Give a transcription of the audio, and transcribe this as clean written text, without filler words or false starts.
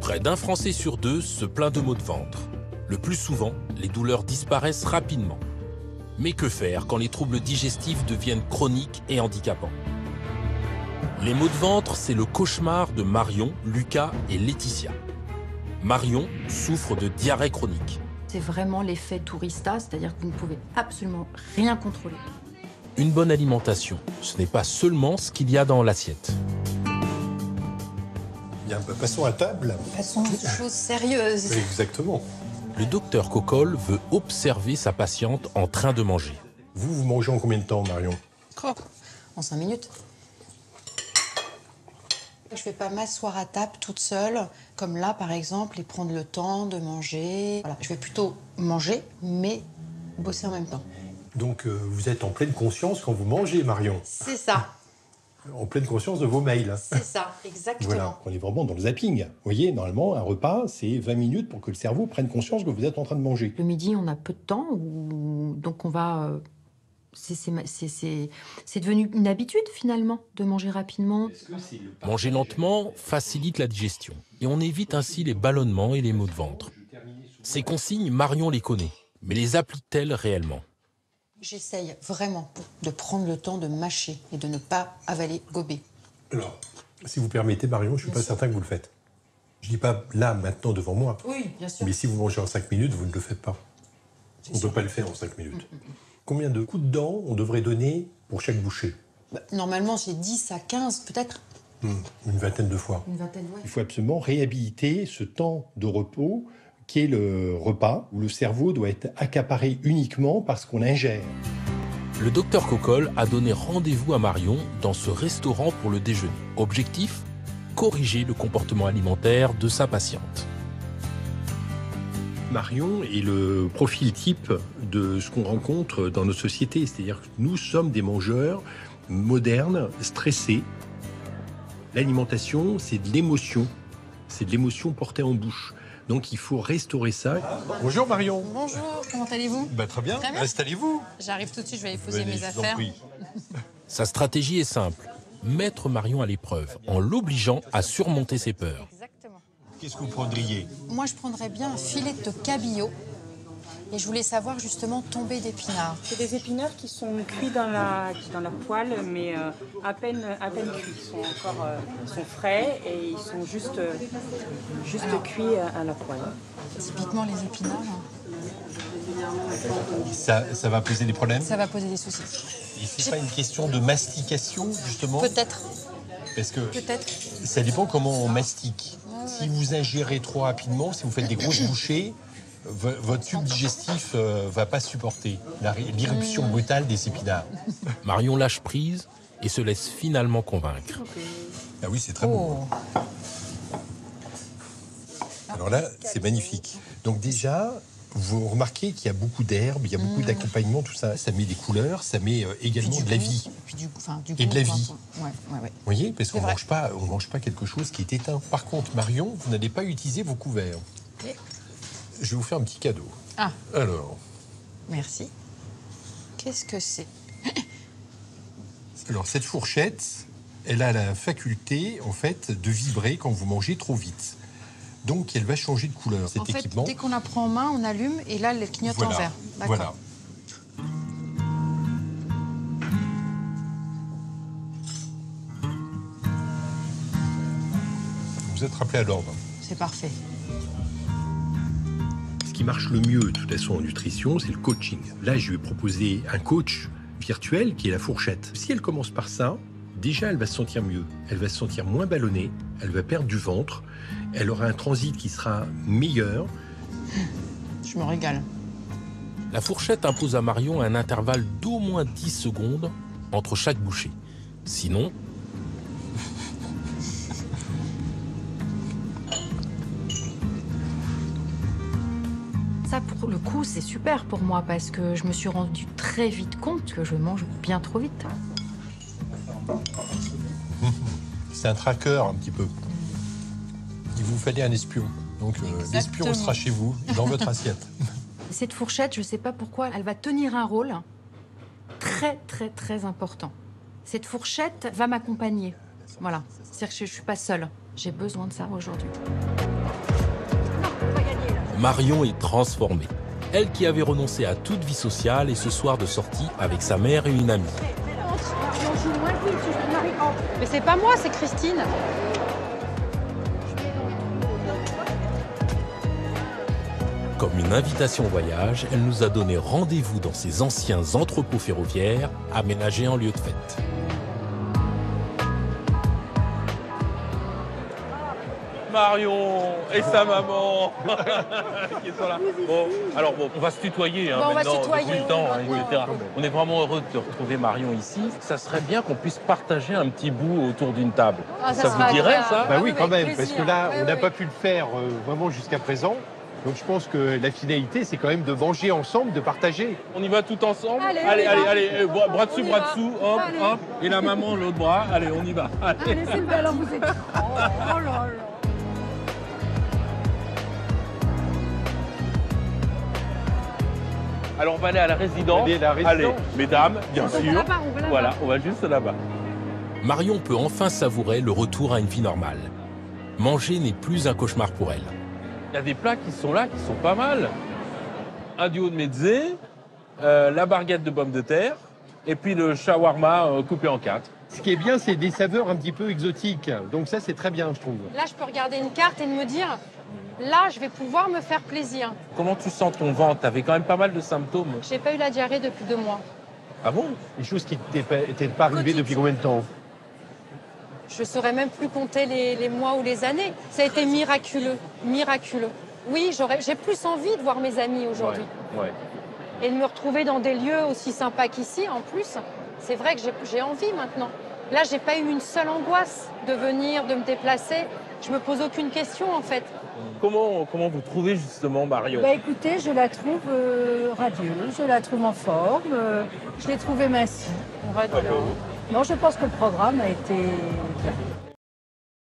Près d'un Français sur deux se plaint de maux de ventre. Le plus souvent, les douleurs disparaissent rapidement. Mais que faire quand les troubles digestifs deviennent chroniques et handicapants? Les maux de ventre, c'est le cauchemar de Marion, Lucas et Laetitia. Marion souffre de diarrhée chronique. C'est vraiment l'effet tourista, c'est-à-dire que vous ne pouvez absolument rien contrôler. Une bonne alimentation, ce n'est pas seulement ce qu'il y a dans l'assiette. Bien, passons à table. Passons aux choses sérieuses. Exactement. Le docteur Cocolle veut observer sa patiente en train de manger. Vous mangez en combien de temps, Marion? En 5 minutes. Je ne vais pas m'asseoir à table toute seule, comme là par exemple, et prendre le temps de manger. Voilà, je vais plutôt manger, mais bosser en même temps. Donc vous êtes en pleine conscience quand vous mangez, Marion. C'est ça. En pleine conscience de vos mails. C'est ça, exactement. Voilà, on est vraiment dans le zapping. Vous voyez, normalement, un repas, c'est 20 minutes pour que le cerveau prenne conscience que vous êtes en train de manger. Le midi, on a peu de temps, donc on va... C'est devenu une habitude, finalement, de manger rapidement. Manger lentement facilite la digestion et on évite ainsi les ballonnements et les maux de ventre. Ces consignes, Marion les connaît, mais les applique-t-elle réellement? J'essaye vraiment de prendre le temps de mâcher et de ne pas avaler, gober. Alors, si vous permettez, Marion, je ne suis pas certain que vous le faites. Je ne dis pas là, maintenant, devant moi. Oui, bien sûr. Mais si vous mangez en 5 minutes, vous ne le faites pas. On ne peut pas le faire en 5 minutes. Combien de coups de dents on devrait donner pour chaque bouchée? Normalement, c'est 10 à 15, peut-être. Une vingtaine de fois. Une vingtaine, oui. Il faut absolument réhabiliter ce temps de repos qui est le repas, où le cerveau doit être accaparé uniquement par ce qu'on ingère. Le docteur Cocolle a donné rendez-vous à Marion dans ce restaurant pour le déjeuner. Objectif, corriger le comportement alimentaire de sa patiente. Marion est le profil type de ce qu'on rencontre dans notre société. C'est-à-dire que nous sommes des mangeurs modernes, stressés. L'alimentation, c'est de l'émotion. C'est de l'émotion portée en bouche. Donc il faut restaurer ça. Bonjour Marion. Bonjour, comment allez-vous? Très bien. Très bien. Installez-vous. J'arrive tout de suite, je vais aller poser mes Je vous en affaires. prie. Sa stratégie est simple, mettre Marion à l'épreuve en l'obligeant à surmonter ses peurs. Exactement. Qu'est-ce que vous prendriez? Moi, je prendrais bien un filet de cabillaud. Et je voulais savoir, justement, tombée d'épinards. C'est des épinards qui sont cuits dans la poêle, mais à peine cuits. Ils sont encore sont frais et ils sont juste cuits à la poêle. Typiquement, les épinards, Ça va poser des problèmes? ça va poser des soucis. Et c'est pas une question de mastication, justement? Peut-être, Parce que peut-être. ça dépend comment on mastique. Si vous ingérez trop rapidement, si vous faites des grosses bouchées, votre tube digestif va pas supporter l'irruption brutale des épinards. Marion lâche prise et se laisse finalement convaincre. Ah oui, c'est très bon. Oh. Alors là, c'est magnifique. Donc déjà, vous remarquez qu'il y a beaucoup d'herbes, il y a beaucoup d'accompagnement, tout ça. Ça met des couleurs, ça met également de la vie. Et puis du goût. Et de la vie. Ouais. Vous voyez, parce qu'on vrai. ne mange pas quelque chose qui est éteint. Par contre, Marion, vous n'allez pas utiliser vos couverts. Ok. Je vais vous faire un petit cadeau. Ah, Alors, merci. Qu'est-ce que c'est? cette fourchette, elle a la faculté, en fait, de vibrer quand vous mangez trop vite. Donc, elle va changer de couleur. Cet En fait, équipement. dès qu'on la prend en main, on allume et là, elle clignote en vert. D'accord. Voilà. Vous êtes rappelé à l'ordre. C'est parfait. Ce qui marche le mieux, de toute façon, en nutrition, c'est le coaching. Là, je lui ai proposé un coach virtuel qui est la fourchette. Si elle commence par ça, déjà, elle va se sentir mieux. Elle va se sentir moins ballonnée, elle va perdre du ventre, elle aura un transit qui sera meilleur. Je me régale. La fourchette impose à Marion un intervalle d'au moins 10 secondes entre chaque bouchée. Sinon, Ça, pour le coup, c'est super pour moi parce que je me suis rendu très vite compte que je mange bien trop vite. C'est un tracker, un petit peu. Il vous fallait un espion. Donc, l'espion sera chez vous, dans votre assiette. Cette fourchette, je ne sais pas pourquoi, elle va tenir un rôle très, très, très important. Cette fourchette va m'accompagner. Voilà. C'est-à-dire que je ne suis pas seule. J'ai besoin de ça aujourd'hui. Marion est transformée. Elle qui avait renoncé à toute vie sociale et ce soir de sortie avec sa mère et une amie. Mais c'est pas moi, c'est Christine. Comme une invitation au voyage, elle nous a donné rendez-vous dans ces anciens entrepôts ferroviaires aménagés en lieu de fête. Marion et sa maman qui sont là. Bon, alors bon, on va se tutoyer Bon, on va maintenant, se tutoyer, depuis le temps, oui, etc. On est vraiment heureux de te retrouver, Marion, ici. Ça serait bien qu'on puisse partager un petit bout autour d'une table. Ah, ça sera vous dirait, agréable. ça? Bah oui, quand avec même, parce plaisir. que là, Ouais, on n'a ouais. pas pu le faire vraiment jusqu'à présent. Donc je pense que la finalité, c'est quand même de manger ensemble, de partager. On y va tout ensemble? Allez, allez, on y va. allez, bras dessus, On y bras va. dessous, hop, Allez. hop. Et la maman, l'autre bras. Allez, on y va. Allez. Allez, c'est belle, alors vous êtes... Oh là là. Alors on va aller à la résidence. Allez, la résidence. Allez, mesdames, bien On va sûr. là-bas, on va là-bas. Voilà, on va juste là-bas. Marion peut enfin savourer le retour à une vie normale. Manger n'est plus un cauchemar pour elle. Il y a des plats qui sont là, qui sont pas mal. Un duo de mezzé, la barquette de pommes de terre, et puis le shawarma coupé en 4. Ce qui est bien, c'est des saveurs un petit peu exotiques. Donc ça, c'est très bien, je trouve. Là, je peux regarder une carte et me dire, là, je vais pouvoir me faire plaisir. Comment tu sens ton ventre? T'avais quand même pas mal de symptômes. J'ai pas eu la diarrhée depuis 2 mois. Ah bon? Des choses qui n'étaient pas arrivées depuis combien de temps? Je saurais même plus compter les mois ou les années. Ça a été miraculeux, miraculeux. Oui, j'ai plus envie de voir mes amis aujourd'hui. Ouais. Et de me retrouver dans des lieux aussi sympas qu'ici, en plus. C'est vrai que j'ai envie maintenant. Là, j'ai pas eu une seule angoisse de venir, de me déplacer. Je me pose aucune question, en fait. Comment vous trouvez justement Marion? Bah écoutez, je la trouve radieuse, je la trouve en forme, je l'ai trouvée mincie. Non, je pense que le programme a été bien.